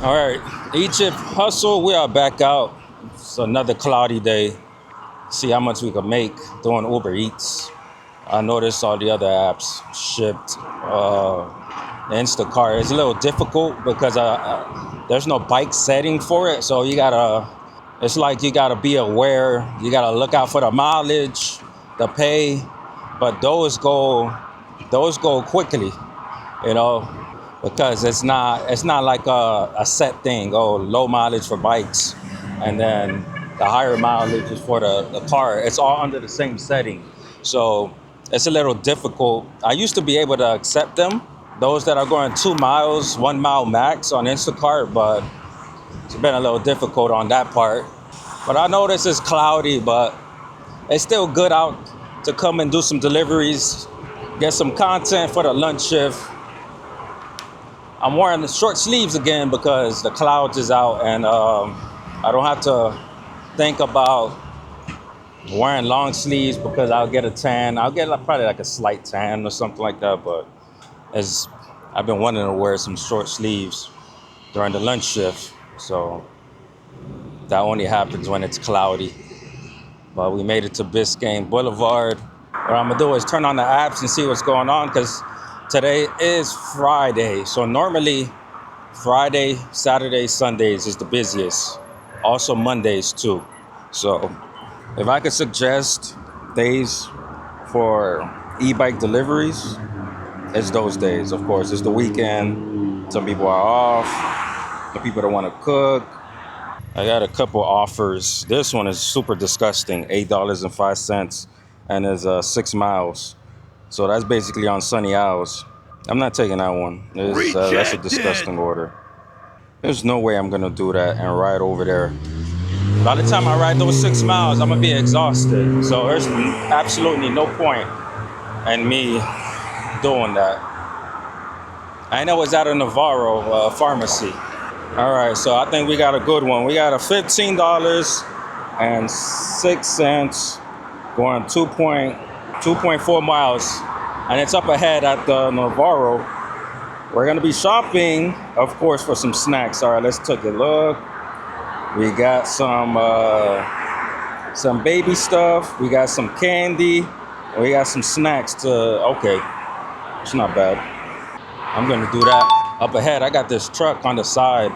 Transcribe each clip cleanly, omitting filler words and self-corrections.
All right, eDrift hustle. We are back out. It's another cloudy day. See how much we can make doing Uber Eats. I noticed all the other apps shipped. Instacart. It's a little difficult because there's no bike setting for it. So you gotta. It's like you gotta be aware. You gotta look out for the mileage, the pay, but those go quickly. You know, because it's not like a set thing. Oh, low mileage for bikes, and then the higher mileage is for the car. It's all under the same setting, so it's a little difficult. I used to be able to accept them, those that are going 2 miles, 1 mile max on Instacart, but it's been a little difficult on that part. But I notice it's cloudy, but it's still good out to come and do some deliveries, get some content for the lunch shift. I'm wearing the short sleeves again because the clouds is out, and I don't have to think about wearing long sleeves because I'll get a tan. I'll get probably like a slight tan or something like that. But as I've been wanting to wear some short sleeves during the lunch shift, so that only happens when it's cloudy. But we made it to Biscayne Boulevard. What I'm gonna do is turn on the apps and see what's going on because today is Friday. So normally Friday, Saturday, Sundays is the busiest. Also Mondays too. So if I could suggest days for e-bike deliveries, it's those days. Of course, it's the weekend. Some people are off. The people that want to cook. I got a couple offers. This one is super disgusting. $8.05, and is 6 miles. So that's basically on sunny hours. I'm not taking that one. That's a disgusting order. There's no way I'm gonna do that and ride over there. By the time I ride those 6 miles, I'm gonna be exhausted. So there's absolutely no point in me doing that. I know it's at a Navarro pharmacy. All right, so I think we got a good one. We got a $15.06 going 2.4 miles, and it's up ahead at the Navarro. We're gonna be shopping, of course, for some snacks. All right, let's take a look. We got some baby stuff. We got some candy. We got some snacks to. Okay, it's not bad. I'm gonna do that. Up ahead, I got this truck on the side.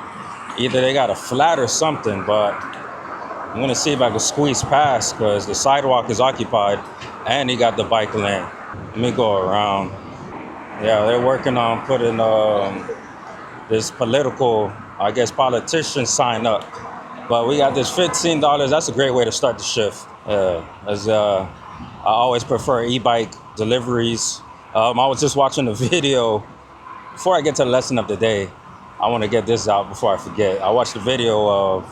Either they got a flat or something, but I'm gonna see if I can squeeze past because the sidewalk is occupied and he got the bike lane. Let me go around. Yeah, they're working on putting this political, I guess, politician sign up. But we got this $15. That's a great way to start the shift. As I always prefer e-bike deliveries. I was just watching the video. Before I get to the lesson of the day, I want to get this out before I forget. I watched the video of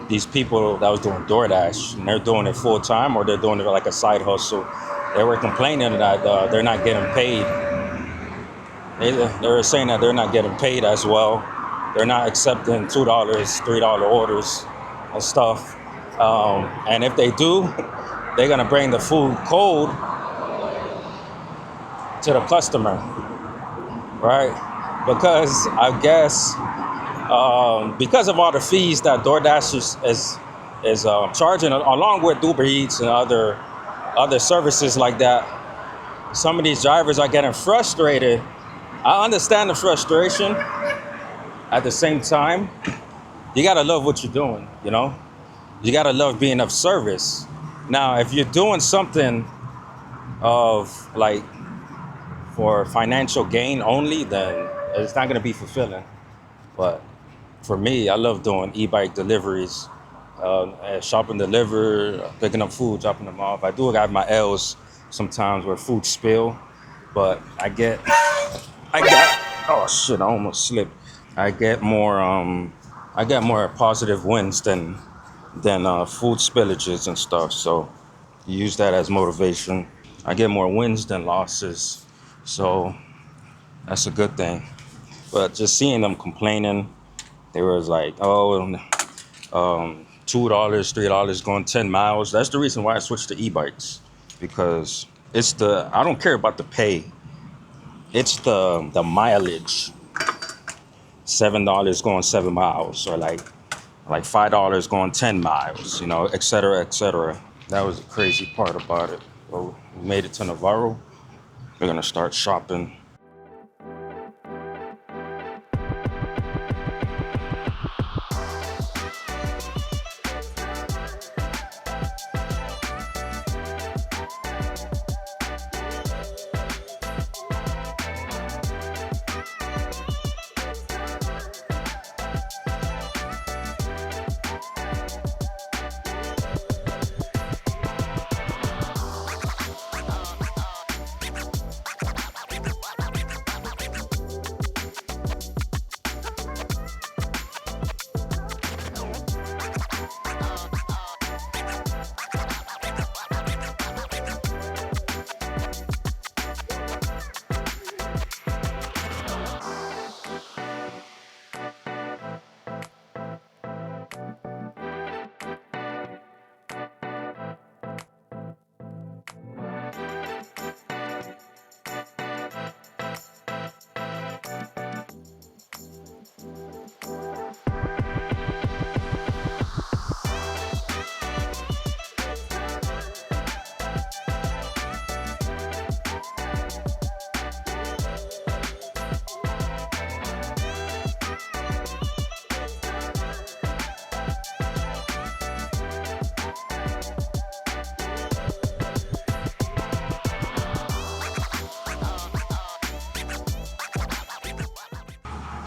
these people that was doing DoorDash, and they're doing it full time or they're doing it like a side hustle. They were complaining that they're not getting paid. They were saying that they're not getting paid as well. They're not accepting $2, $3 orders and stuff. And if they do, they're gonna bring the food cold to the customer, right? Because I guess because of all the fees that DoorDash is charging, along with Uber Eats and other services like that, some of these drivers are getting frustrated. I understand the frustration. At the same time, you gotta love what you're doing, you know? You gotta love being of service. Now, if you're doing something of like for financial gain only, then it's not gonna be fulfilling. But for me, I love doing e-bike deliveries, shop and deliver, picking up food, dropping them off. I do have my L's sometimes where food spill, but oh shit, I almost slipped. I get more positive wins than food spillages and stuff. So use that as motivation. I get more wins than losses, so that's a good thing. But just seeing them complaining, they was like, $2, $3 going 10 miles. That's the reason why I switched to e-bikes, because I don't care about the pay. It's the mileage. $7 going 7 miles, or like $5 going 10 miles, you know, et cetera, et cetera. That was the crazy part about it. Well, we made it to Navarro. We're gonna start shopping.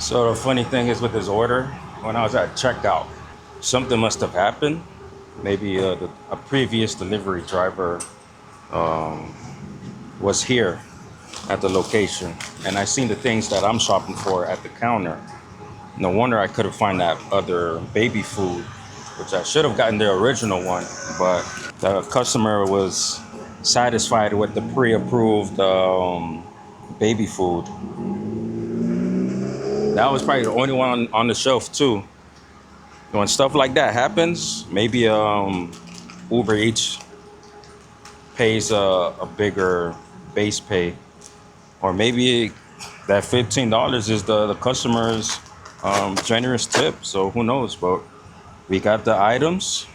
So the funny thing is with this order, when I was at checkout, something must have happened. Maybe a previous delivery driver was here at the location, and I seen the things that I'm shopping for at the counter. No wonder I couldn't find that other baby food, which I should have gotten the original one, but the customer was satisfied with the pre-approved baby food. That was probably the only one on the shelf too. When stuff like that happens, maybe Uber Eats pays a bigger base pay, or maybe that $15 is the customer's generous tip. So who knows? But we got the items.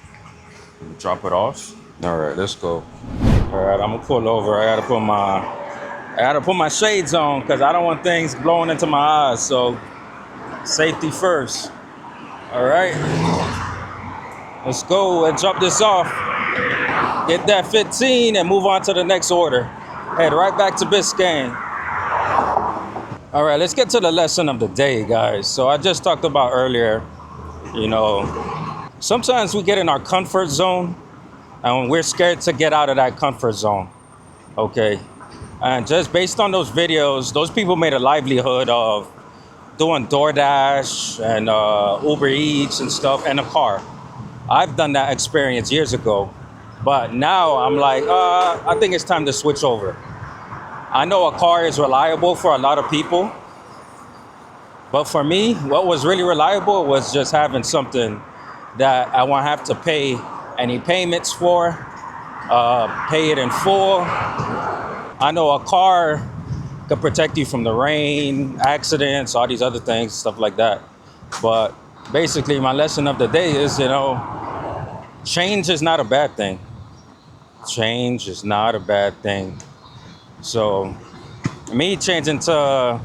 Drop it off. All right, let's go. All right, I'm gonna pull over. I gotta put my shades on because I don't want things blowing into my eyes. So safety first. All right, let's go and drop this off. Get that 15 and move on to the next order. Head right back to Biscayne. All right, let's get to the lesson of the day, guys. So I just talked about earlier, you know, sometimes we get in our comfort zone and we're scared to get out of that comfort zone. Okay. And just based on those videos, those people made a livelihood of doing DoorDash and Uber Eats and stuff in a car. I've done that experience years ago, but now I'm like, I think it's time to switch over. I know a car is reliable for a lot of people, but for me, what was really reliable was just having something that I won't have to pay any payments for, pay it in full. I know a car could protect you from the rain, accidents, all these other things, stuff like that. But basically, my lesson of the day is, you know, change is not a bad thing. Change is not a bad thing. So me changing to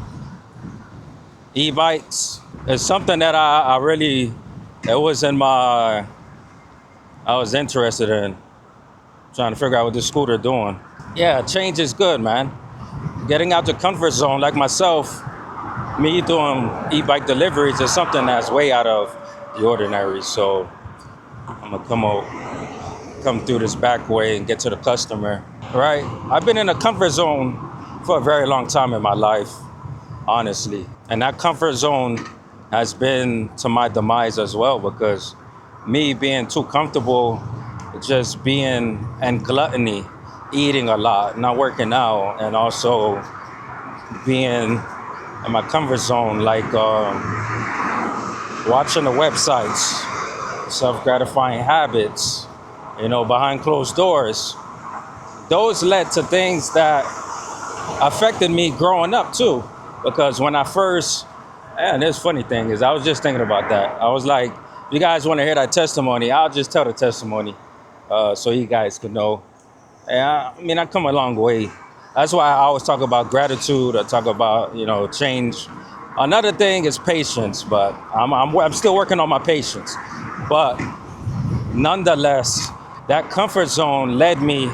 e-bikes is something that I really, it was in my, I was interested in trying to figure out what this scooter doing. Yeah, change is good, man. Getting out the comfort zone, like myself, me doing e-bike deliveries is something that's way out of the ordinary. So I'm gonna come through this back way and get to the customer. Right? I've been in a comfort zone for a very long time in my life, honestly. And that comfort zone has been to my demise as well, because me being too comfortable, just being in gluttony, eating a lot, not working out, and also being in my comfort zone, like watching the websites, self-gratifying habits, you know, behind closed doors. Those led to things that affected me growing up too, because when I first And this funny thing is, I was just thinking about that. I was like, you guys want to hear that testimony? I'll just tell the testimony, so you guys can know. And I mean, I come a long way. That's why I always talk about gratitude. I talk about, change. Another thing is patience, but I'm still working on my patience. But nonetheless, that comfort zone led me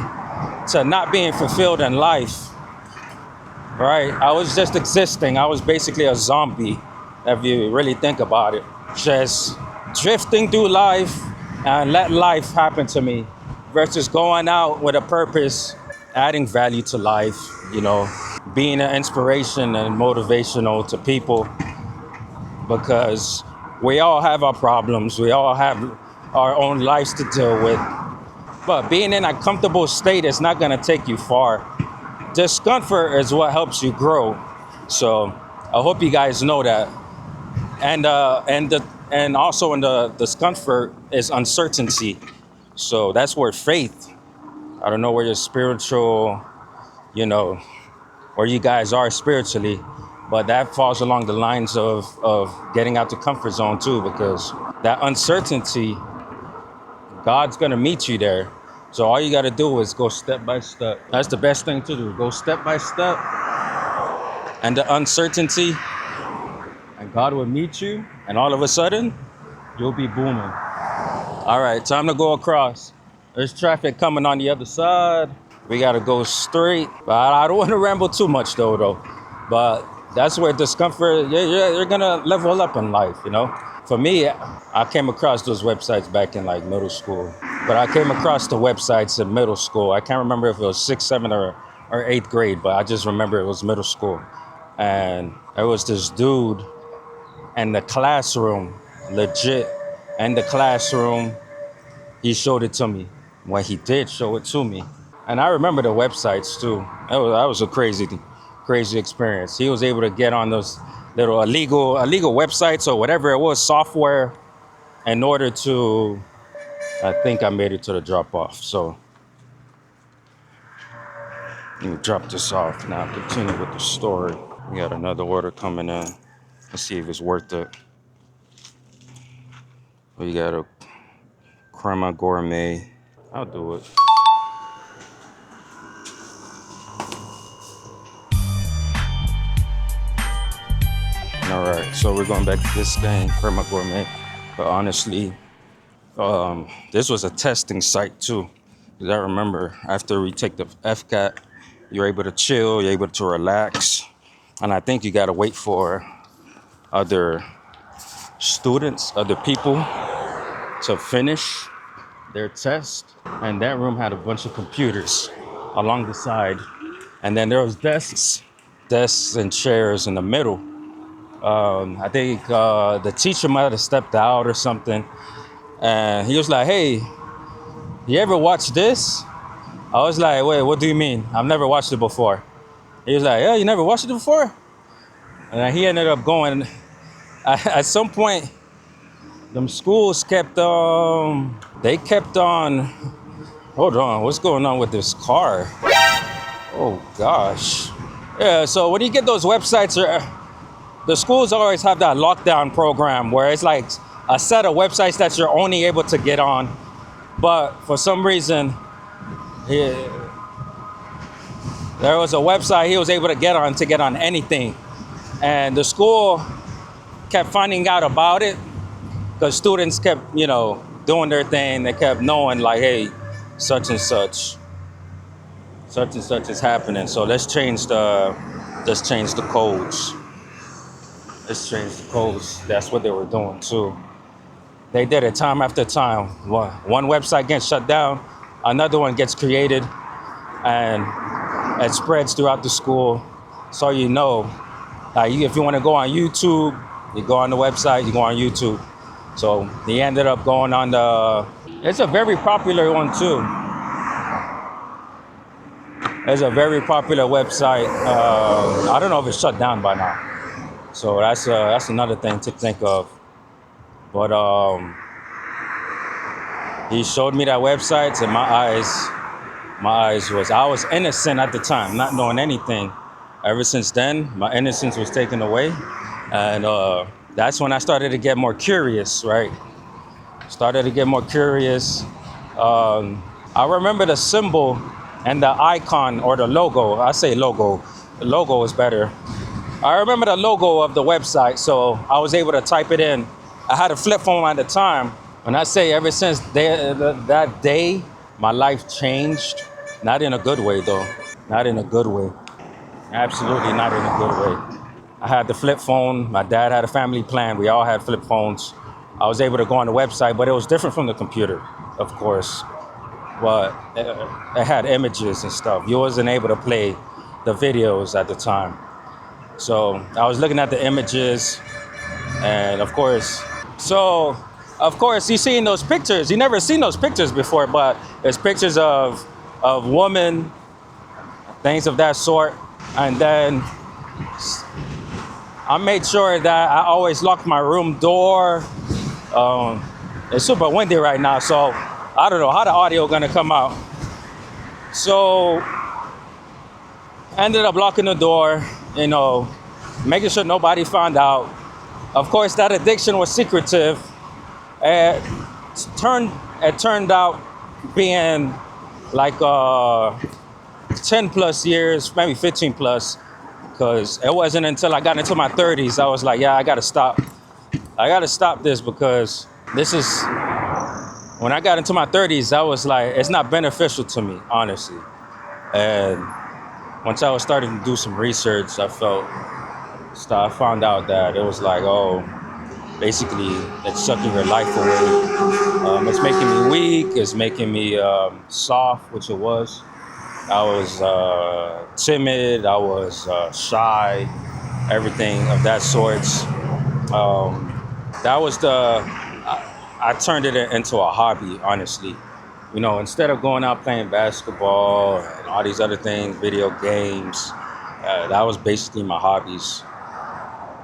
to not being fulfilled in life. Right? I was just existing. I was basically a zombie, if you really think about it. Just drifting through life and let life happen to me versus going out with a purpose, adding value to life, being an inspiration and motivational to people, because we all have our problems. We all have our own lives to deal with. But being in a comfortable state is not going to take you far. Discomfort is what helps you grow. So I hope you guys know that. And also in the discomfort is uncertainty. So that's where faith. I don't know where your spiritual, where you guys are spiritually, but that falls along the lines of getting out the comfort zone too, because that uncertainty, God's gonna meet you there. So all you gotta do is go step by step. That's the best thing to do. Go step by step. And the uncertainty, and God will meet you, and all of a sudden, you'll be booming. All right, time to go across. There's traffic coming on the other side. We gotta go straight. But I don't want to ramble too much though. But that's where discomfort, you're gonna level up in life, For me, I came across those websites back in like middle school. But I came across the websites in middle school. I can't remember if it was 6th, 7th, or 8th grade, but I just remember it was middle school. And there was this dude in the classroom, legit, in the classroom. He showed it to me. When he did show it to me. And I remember the websites too. That was a crazy experience. He was able to get on those little illegal websites or whatever it was, software, in order to, I think I made it to the drop off. So let me drop this off now, continue with the story. We got another order coming in. Let's see if it's worth it. We got a crema gourmet. I'll do it. All right, so we're going back to this thing, crema gourmet. But honestly, this was a testing site too. Because I remember after we take the FCAT, you're able to chill, you're able to relax. And I think you got to wait for other students, other people to finish their test. And that room had a bunch of computers along the side. And then there was desks and chairs in the middle. I think the teacher might have stepped out or something. And he was like, hey, you ever watch this? I was like, wait, what do you mean? I've never watched it before. He was like, yeah, you never watched it before? And he ended up going. At some point, them schools kept on, hold on, what's going on with this car? Oh gosh. Yeah, so when you get those websites, the schools always have that lockdown program where it's like a set of websites that you're only able to get on. But for some reason, there was a website he was able to get on anything. And the school kept finding out about it because students kept, doing their thing. They kept knowing like, hey, such and such is happening. So let's change the codes. Let's change the codes. That's what they were doing too. They did it time after time. One website gets shut down, another one gets created, and it spreads throughout the school. So if you want to go on YouTube, you go on the website, you go on YouTube. So he ended up going on it's a very popular one too. It's a very popular website. I don't know if it's shut down by now. So that's another thing to think of. But he showed me that website, and I was innocent at the time, not knowing anything. Ever since then, my innocence was taken away. And that's when I started to get more curious, right? Started to get more curious. I remember the symbol and the icon or the logo. I say logo. The logo is better. I remember the logo of the website, so I was able to type it in. I had a flip phone at the time. When I say ever since that day, my life changed. Not in a good way, though. Not in a good way. Absolutely not in a good way. I had the flip phone. My dad had a family plan. We all had flip phones. I was able to go on the website, but it was different from the computer, of course. But it had images and stuff. You wasn't able to play the videos at the time. So I was looking at the images, and of course, you seen those pictures. You never seen those pictures before, but it's pictures of women, things of that sort. And then I made sure that I always locked my room door. Um, it's super windy right now, so I don't know how the audio gonna come out. So I ended up locking the door, making sure nobody found out. Of course, that addiction was secretive. It turned out being like 10 plus years, maybe 15 plus, because it wasn't until I got into my 30s I was like, yeah, I gotta stop. I gotta stop this because this is when I got into my 30s, I was like, it's not beneficial to me, honestly. And once I was starting to do some research, I found out that it was like, oh, basically, it's sucking your life away. It's making me weak. It's making me soft, which it was. I was timid. I was shy. Everything of that sorts. Um, that was I turned it into a hobby, honestly. Instead of going out playing basketball and all these other things, video games, that was basically my hobbies.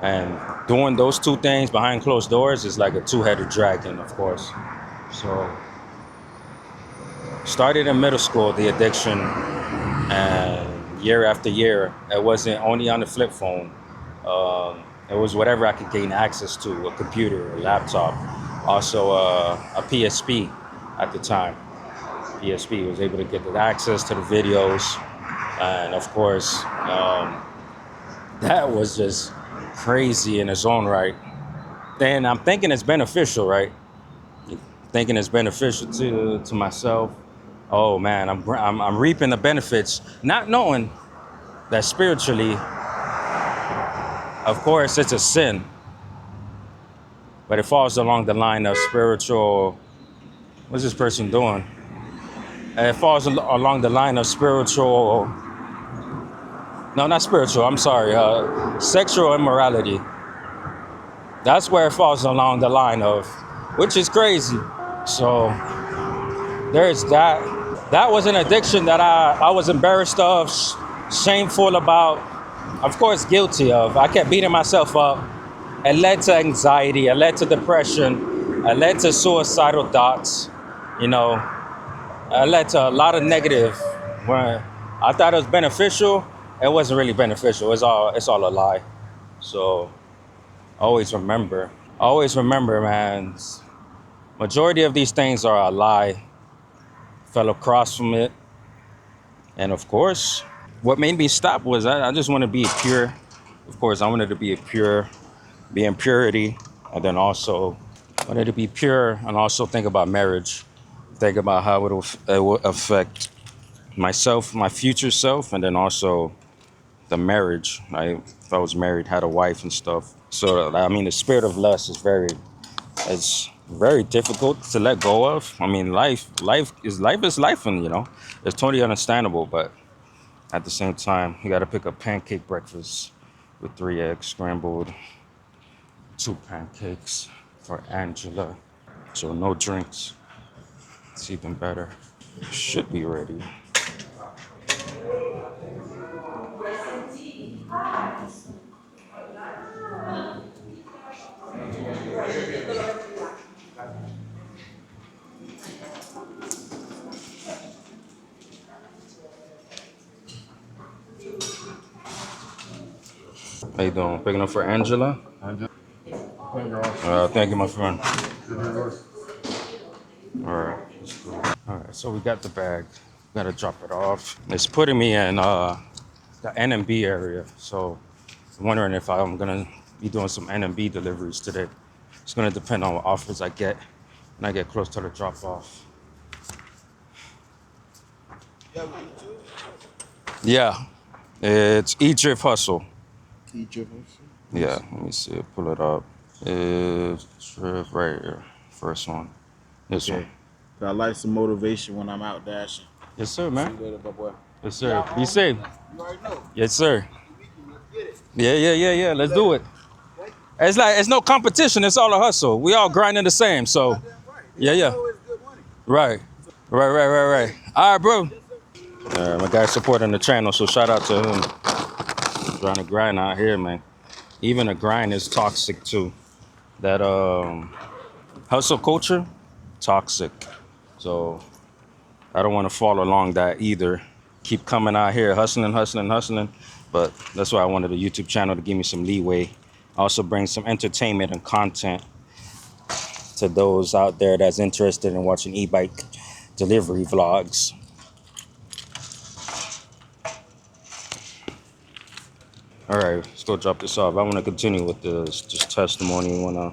And doing those two things behind closed doors is like a two-headed dragon, of course. So, started in middle school, the addiction, and year after year, it wasn't only on the flip phone. It was whatever I could gain access to, a computer, a laptop, also a PSP at the time. PSP was able to get the access to the videos, and of course, that was just crazy in its own right. Then I'm thinking it's beneficial, right? Thinking it's beneficial to myself. Oh man, I'm reaping the benefits, not knowing that spiritually, of course, it's a sin, but it falls along the line of spiritual. What's this person doing? It falls along the line of spiritual. No, not spiritual. I'm sorry. Sexual immorality. That's where it falls along the line of, which is crazy. So there's that. That was an addiction that I was embarrassed of, shameful about, of course, guilty of. I kept beating myself up. It led to anxiety. It led to depression. It led to suicidal thoughts. You know, it led to a lot of negative. When I thought it was beneficial, it wasn't really beneficial. It's all a lie. So always remember, man. Majority of these things are a lie. Fell across from it, and of course, what made me stop was I just want to be pure. Of course, I wanted to be pure, be in purity, and then also wanted to be pure and also think about marriage, think about how it will affect myself, my future self, and then also the marriage. If I was married, had a wife and stuff. So I mean, the spirit of lust it's very difficult to let go of. I mean, life is life, and it's totally understandable. But at the same time, you got to pick up pancake breakfast with 3 eggs scrambled, 2 pancakes for Angela. So no drinks. It's even better. Should be ready. How you doing? Picking up for Angela? Thank you, my friend. All right. All right, so we got the bag. Gotta drop it off. It's putting me in the NMB area, so I'm wondering if I'm gonna be doing some NMB deliveries today. It's gonna depend on what offers I get when I get close to the drop off. Yeah, it's eDrift Hustle. Yeah, let me see. Pull it up. It's Drift right here. First one. This one. I like some motivation when I'm out dashing. Yes, sir, man. See you later, my boy. Yes, sir. Be safe. You already know. Yes, sir. Let's get it. Yeah. Let's do it. It's like it's no competition. It's all a hustle. We all grinding the same. So, yeah. Right. All right, bro. My guy's supporting the channel, so shout out to him. Trying to grind out here, man. Even the grind is toxic too. That hustle culture, toxic. So I don't want to fall along that either. Keep coming out here, hustling. But that's why I wanted a YouTube channel to give me some leeway. Also bring some entertainment and content to those out there that's interested in watching e-bike delivery vlogs. All right, let's go drop this off. I want to continue with this testimony. I want to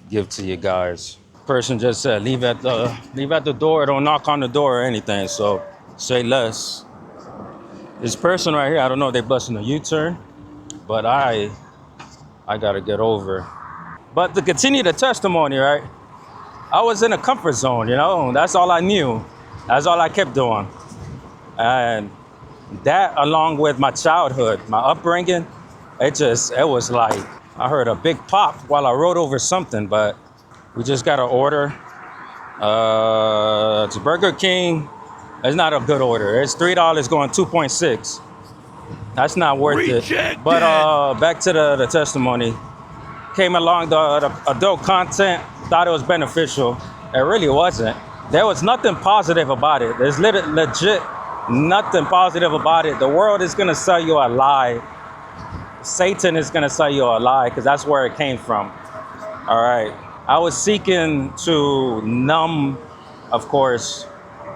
give to you guys. Person just said, leave at the door. Don't knock on the door or anything. So say less. This person right here, I don't know if they busting a U-turn, but I gotta get over. But to continue the testimony, right? I was in a comfort zone, That's all I knew. That's all I kept doing. And that, along with my childhood, my upbringing, it was like I heard a big pop while I rode over something, but we just got an order. It's Burger King. It's not a good order. It's $3 going 2.6. That's not worth it. But back to the testimony. Came along the adult content, thought it was beneficial. It really wasn't. There was nothing positive about it. There's legit nothing positive about it. The world is gonna sell you a lie. Satan is gonna sell you a lie because that's where it came from. All right. I was seeking to numb, of course,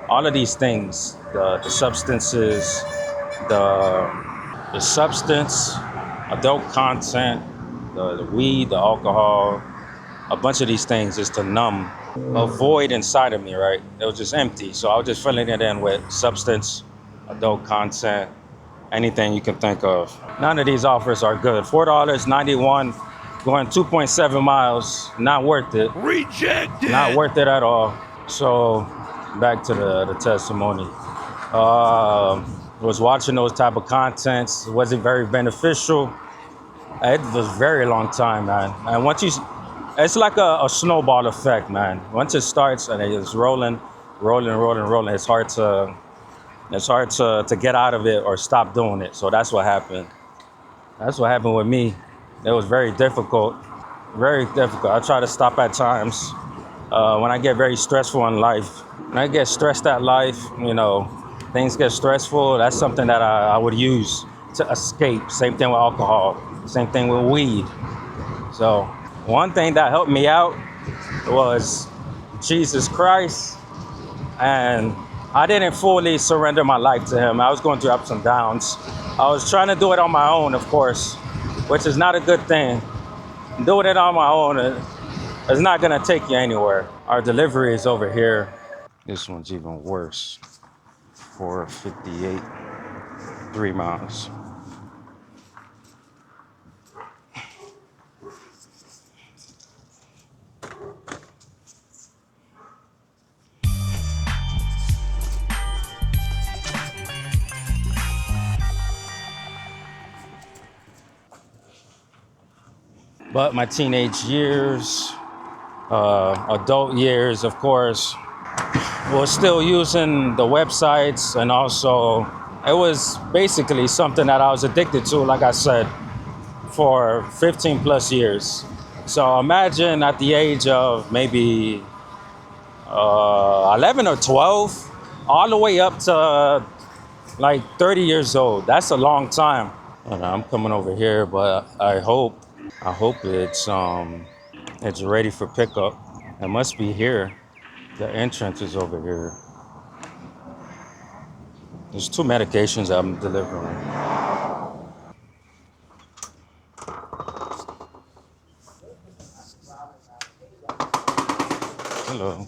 all of these things, the substances, the substance, adult content, the weed, the alcohol, a bunch of these things is to numb a void inside of me, right? It was just empty. So I was just filling it in with substance, adult content, anything you can think of. None of these offers are good. $4.91, going 2.7 miles, not worth it. Rejected. Not worth it at all. So back to the testimony. Was watching those type of contents. It wasn't very beneficial. It was a very long time, man. And once it's like a snowball effect, man. Once it starts and it's rolling, it's hard to get out of it or stop doing it. So that's what happened. That's what happened with me. It was very difficult. Very difficult. I try to stop at times when I get very stressful in life. When I get stressed at life, things get stressful. That's something that I would use to escape. Same thing with alcohol. Same thing with weed. So one thing that helped me out was Jesus Christ. And I didn't fully surrender my life to him. I was going through ups and downs. I was trying to do it on my own, of course, which is not a good thing. Doing it on my own is not going to take you anywhere. Our delivery is over here. This one's even worse. 458, 3 miles. But my teenage years, adult years, of course, was still using the websites, and also it was basically something that I was addicted to, like I said, for 15 plus years. So imagine at the age of maybe 11 or 12, all the way up to like 30 years old. That's a long time. And I'm coming over here, but I hope I hope it's ready for pickup. It must be here. The entrance is over here. There's 2 medications I'm delivering. Hello.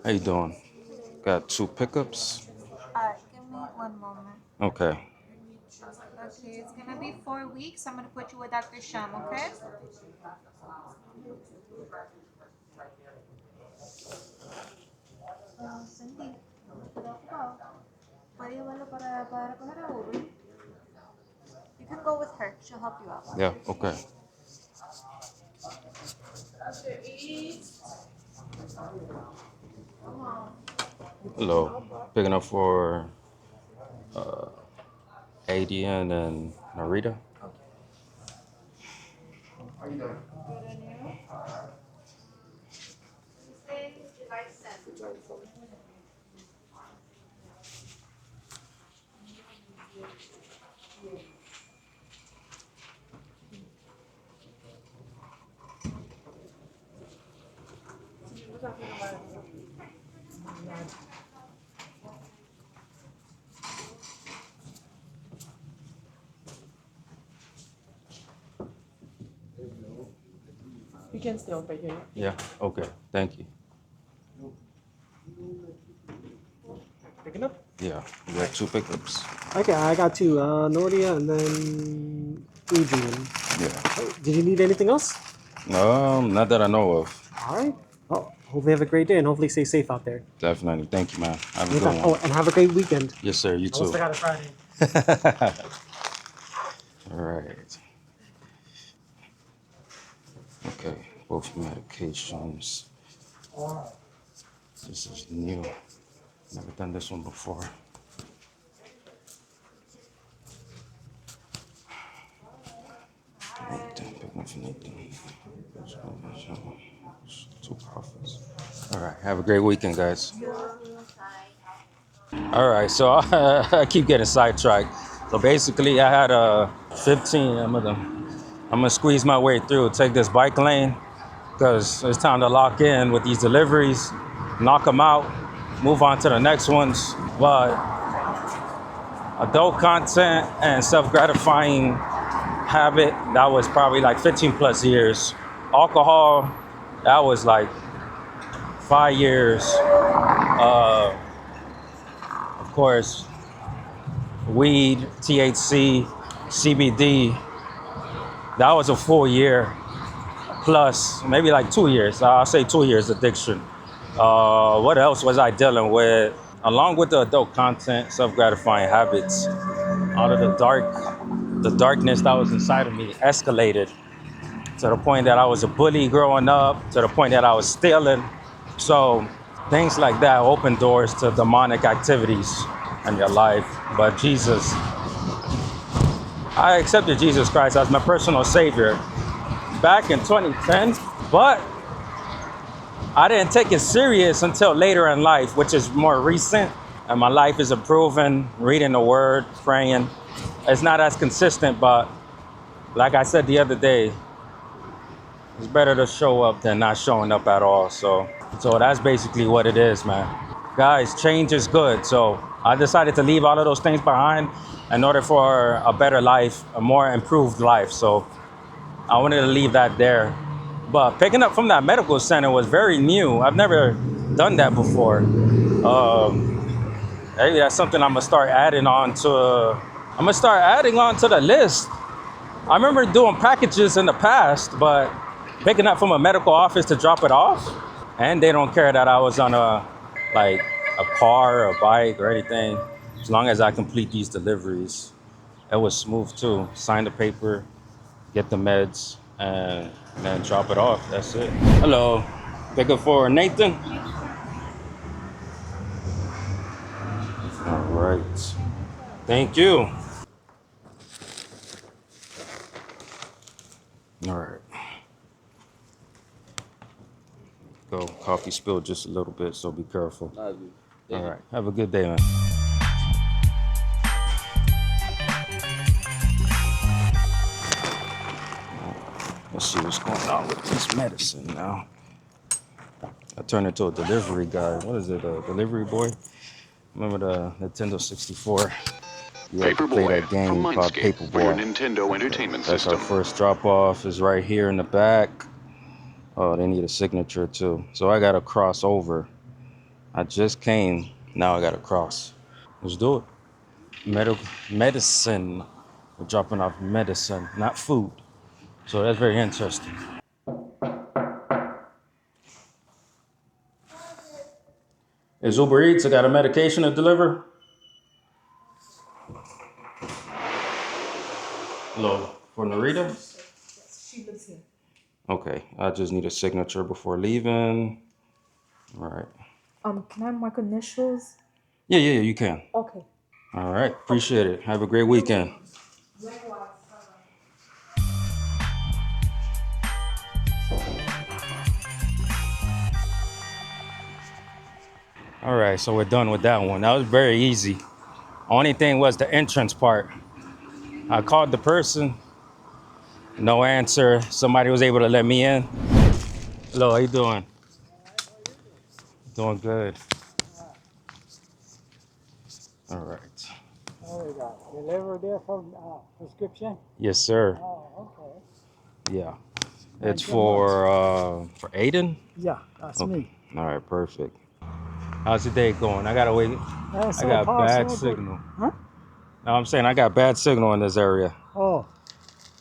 How you doing? Got 2 pickups. Give me one moment. Okay. Okay, it's gonna be 4 weeks. I'm gonna put you with Dr. Sham, okay? Cindy, ¿puedo ocupado? ¿Puede llevarlo para recoger a Uber? You can go with her. She'll help you out. Yeah, okay. Hello. Picking up for Adian and Narita. Good on you. You can stay over here. Yeah, okay. Thank you. Picking up? Yeah, we got 2 pickups. Okay, I got 2. Nordia and then Adrian. Yeah. Did you need anything else? Not that I know of. All right. Oh, hopefully have a great day and hopefully stay safe out there. Definitely. Thank you, man. Have a good Anytime. one. Oh, and have a great weekend. Yes, sir. You too. Almost forgot a Friday. All right. Okay, both medications. This is new. Never done this one before. Nathan, picking up for Nathan. 2 coffees. All right, have a great weekend, guys. All right, so I keep getting sidetracked. So basically, I had 15. I'm gonna squeeze my way through, take this bike lane, because it's time to lock in with these deliveries, knock them out, move on to the next ones. But adult content and self-gratifying habit, that was probably like 15 plus years. Alcohol, that was like 5 years. Of course, weed, THC, CBD, that was a full year plus, maybe like 2 years. I'll say 2 years addiction. What else was I dealing with? Along with the adult content, self-gratifying habits, all of the darkness that was inside of me escalated to the point that I was a bully growing up, to the point that I was stealing. So things like that open doors to demonic activities in your life. But Jesus, I accepted Jesus Christ as my personal savior back in 2010, but I didn't take it serious until later in life, which is more recent. And my life is improving, reading the word, praying. It's not as consistent, but like I said the other day, it's better to show up than not showing up at all. So that's basically what it is, man. Guys, change is good. So I decided to leave all of those things behind in order for a better life, a more improved life. So I wanted to leave that there. But picking up from that medical center was very new. I've never done that before. Maybe that's something I'm gonna start adding on to. I'm gonna start adding on to the list. I remember doing packages in the past, but picking up from a medical office to drop it off, and they don't care that I was on a car or a bike or anything. As long as I complete these deliveries, it was smooth too. Sign the paper, get the meds, and then drop it off. That's it. Hello, pick up for Nathan. All right, thank you. All right. Go. Coffee spilled just a little bit, so be careful. All right. Have a good day, man. see what's going on with this medicine now. I turned into a delivery guy. What is it, a delivery boy? Remember the Nintendo 64? You had to play that game called Paperboy. For your Nintendo Entertainment That's System. our first drop-off is right here in the back. Oh, they need a signature too. So I got to cross over. I just came. Now I got to cross. Let's do it. Medicine. We're dropping off medicine, not food. So that's very interesting. Is Uber Eats? I got a medication to deliver. Hello, for Narita? She lives here. Okay, I just need a signature before leaving. All right. Can I mark initials? Yeah, you can. Okay. All right, appreciate it. Have a great weekend. All right, so we're done with that one. That was very easy. Only thing was the entrance part. I called the person, no answer. Somebody was able to let me in. Hello, how you doing? Doing good. All right. What we got? Delivery there for prescription? Yes, sir. Oh, okay. Yeah. It's for Aiden? Yeah, that's me. All right, perfect. How's the day going? I gotta wait. So I got far, bad so good. signal. Huh? No, I'm saying I got bad signal in this area. Oh,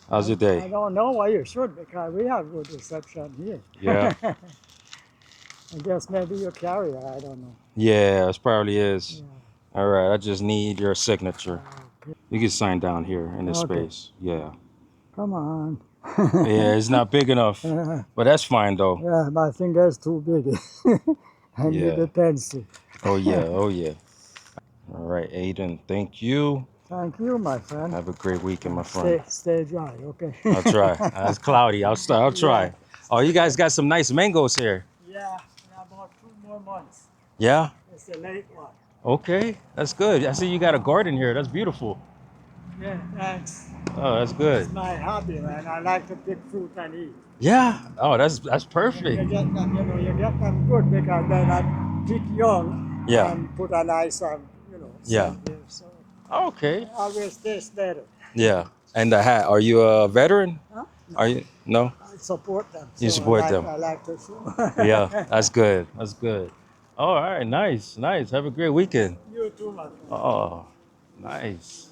How's your I day? don't know why you should, because we have good reception here. Yeah. I guess maybe your carrier, I don't know. Yeah, it probably is. Yeah. All right, I just need your signature. Okay. You can sign down here in this Okay. space. Yeah. Come on. Yeah, it's not big enough. But that's fine though. Yeah, my finger's too big. I need Yeah. a pencil. Oh yeah, oh yeah. All right, Aiden, thank you. Thank you, my friend. Have a great weekend, my friend. Stay dry, okay? I'll try. It's cloudy. I'll try. Oh, you guys got some nice mangoes here. Yeah, in about 2 more months. Yeah? It's a late one. Okay, that's good. I see you got a garden here. That's beautiful. Yeah, thanks. Oh, that's good. It's my hobby, man. I like to pick fruit and eat. Yeah. Oh, that's You perfect. get them, you get them good because then I pick young Yeah. and put a nice, Yeah. some there. So Okay. it always tastes better. Yeah. And the hat. Are you a veteran? Huh? Are you? No. I support them. You So support I like, them. I like to show. Yeah. That's good. That's good. Oh, all right. Nice. Nice. Have a great weekend. You too, my friend. Oh, nice.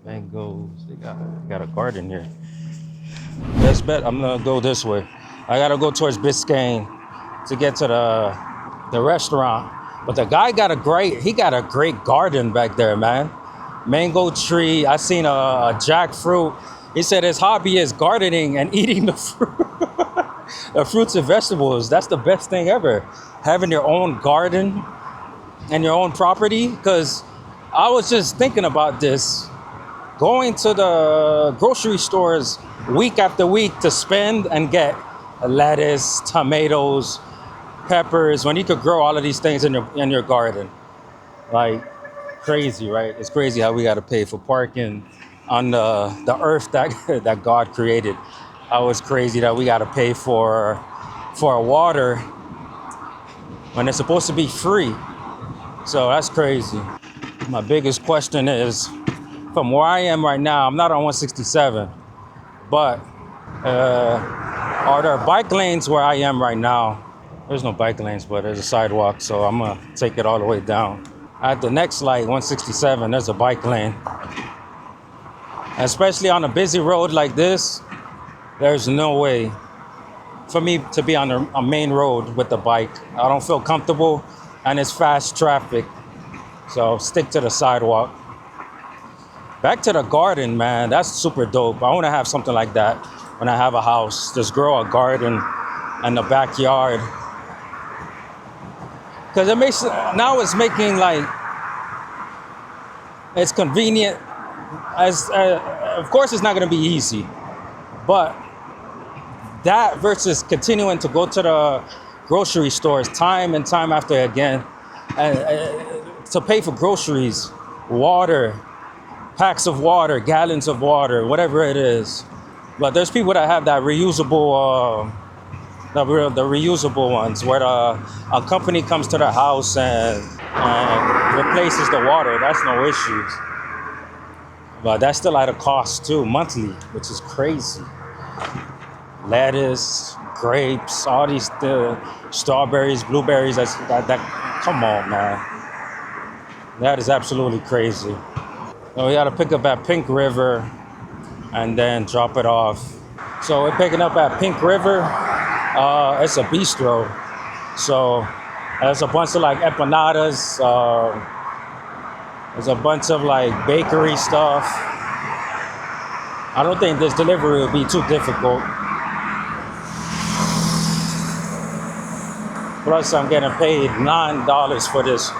Mangoes. They got a garden here. Best bet. I'm gonna go this way. I gotta go towards Biscayne to get to the restaurant. But the guy got a great garden back there, man. Mango tree. I seen a jackfruit. He said his hobby is gardening and eating the fruit, the fruits and vegetables. That's the best thing ever. Having your own garden and your own property. Because I was just thinking about this. Going to the grocery stores week after week to spend and get lettuce, tomatoes, peppers, when you could grow all of these things in your garden. Like crazy, right? It's crazy how we got to pay for parking on the earth that that God created. How it's crazy that we got to pay for water when it's supposed to be free. So that's crazy. My biggest question is, from where I am right now, I'm not on 167, but are there bike lanes where I am right now? There's no bike lanes, but there's a sidewalk, so I'm gonna take it all the way down. At the next light, 167, there's a bike lane. Especially on a busy road like this, there's no way for me to be on a main road with the bike. I don't feel comfortable, and it's fast traffic, so stick to the sidewalk. Back to the garden, man. That's super dope. I want to have something like that when I have a house. Just grow a garden in the backyard. Because it's making like, it's convenient. Of course, it's not going to be easy. But that versus continuing to go to the grocery stores time and time after again to pay for groceries, water, packs of water, gallons of water, whatever it is. But there's people that have that reusable, the reusable ones where a company comes to the house and replaces the water. That's no issues. But that's still at a cost too, monthly, which is crazy. Lettuce, grapes, all these strawberries, blueberries. That. Come on, man. That is absolutely crazy. So we got to pick up at Pink River and then drop it off. So we're picking up at Pink River. It's a bistro. So there's a bunch of like empanadas. There's a bunch of like bakery stuff. I don't think this delivery would be too difficult. Plus, I'm getting paid $9 for this.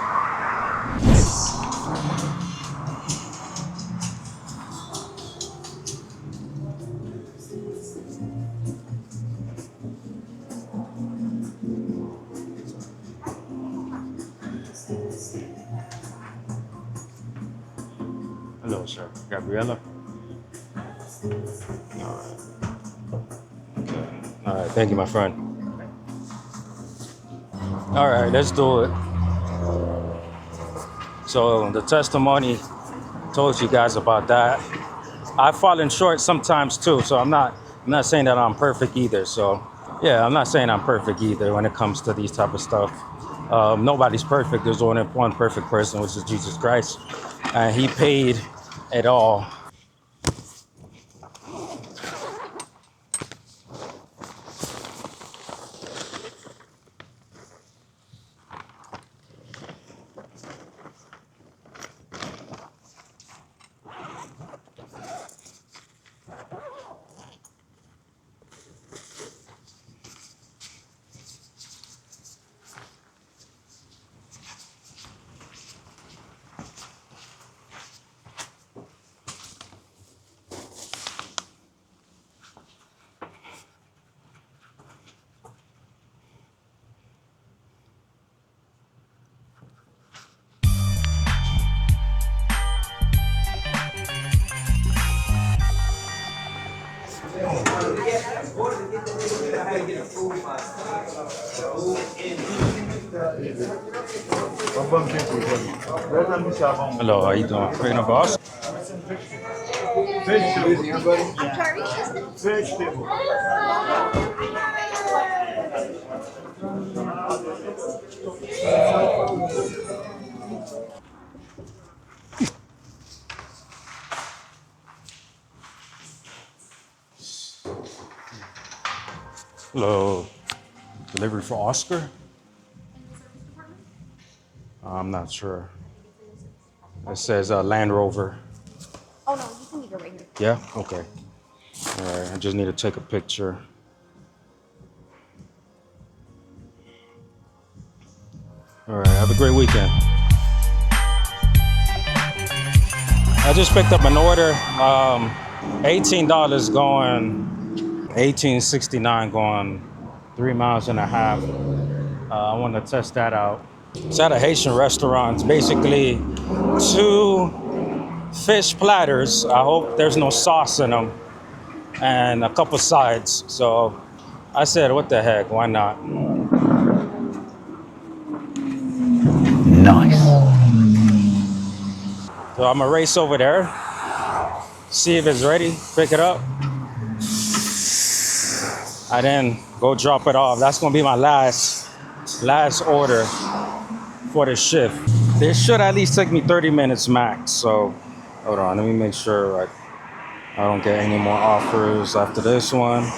Hello, sir. Gabriella? All right. Okay. All right. Thank you, my friend. All right, let's do it. So the testimony told you guys about that. I've fallen short sometimes too, so I'm not saying that I'm perfect either. So yeah, I'm not saying I'm perfect either when it comes to these type of stuff. Nobody's perfect. There's only one perfect person, which is Jesus Christ, and He paid it all. Hello, how you doing? Picking up boss? Hello. Delivery for Oscar? I'm not sure. It says Land Rover. Oh no, you can leave it right here. Yeah? Okay. All right, I just need to take a picture. All right, have a great weekend. I just picked up an order. $18 going, $18.69 going 3.5 miles. I want to test that out. It's at a Haitian restaurant. It's basically 2 fish platters. I hope there's no sauce in them. And a couple sides. So I said, what the heck, why not? Nice. So I'm gonna race over there, see if it's ready, pick it up, and then go drop it off. That's gonna be my last order for the shift. This should at least take me 30 minutes max. So hold on, let me make sure I don't get any more offers after this one.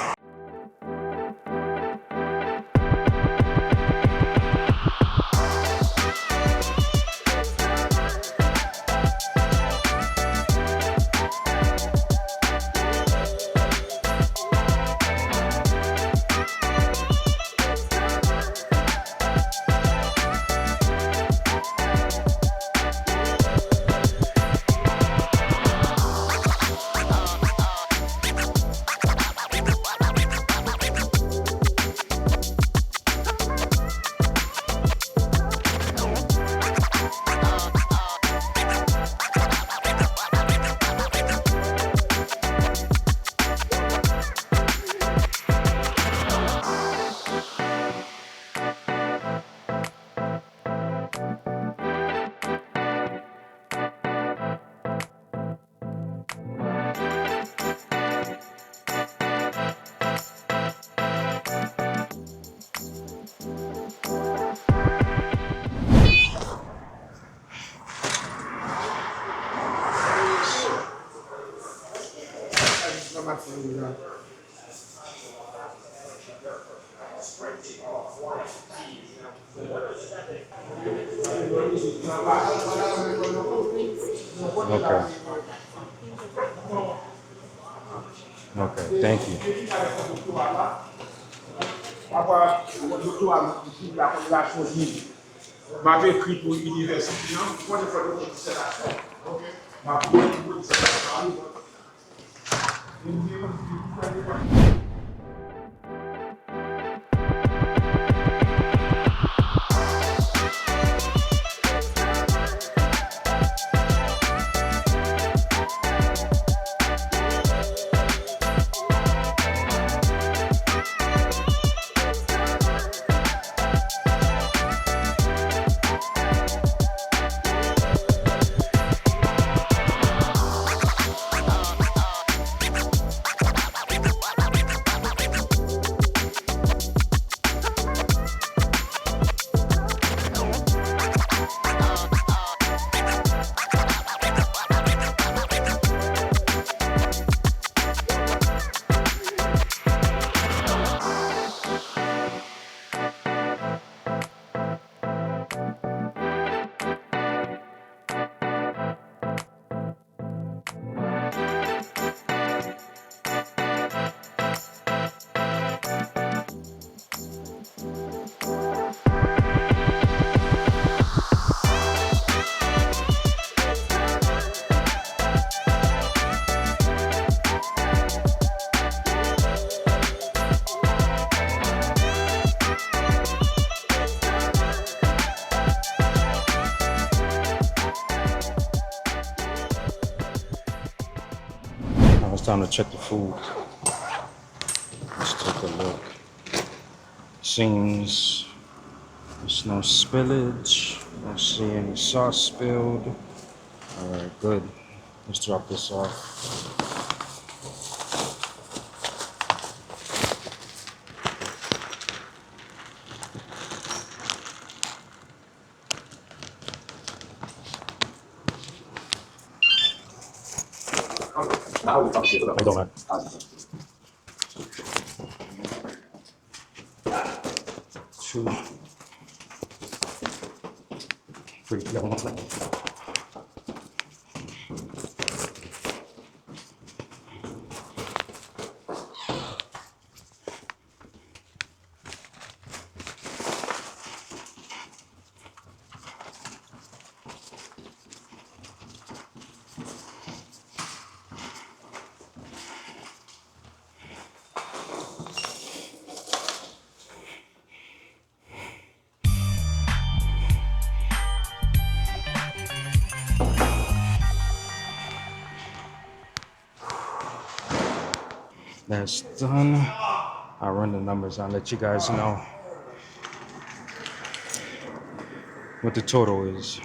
Okay. Okay. Thank you. M'avait écrit pour l'université, non? Moi, je fais le considération. Ok. Now it's time to check the food. Let's take a look. Seems there's no spillage. Don't see any sauce spilled. All right, good. Let's drop this off. I don't know. 2, 3, yeah, one more. That's done. I'll run the numbers. I'll let you guys know what the total is.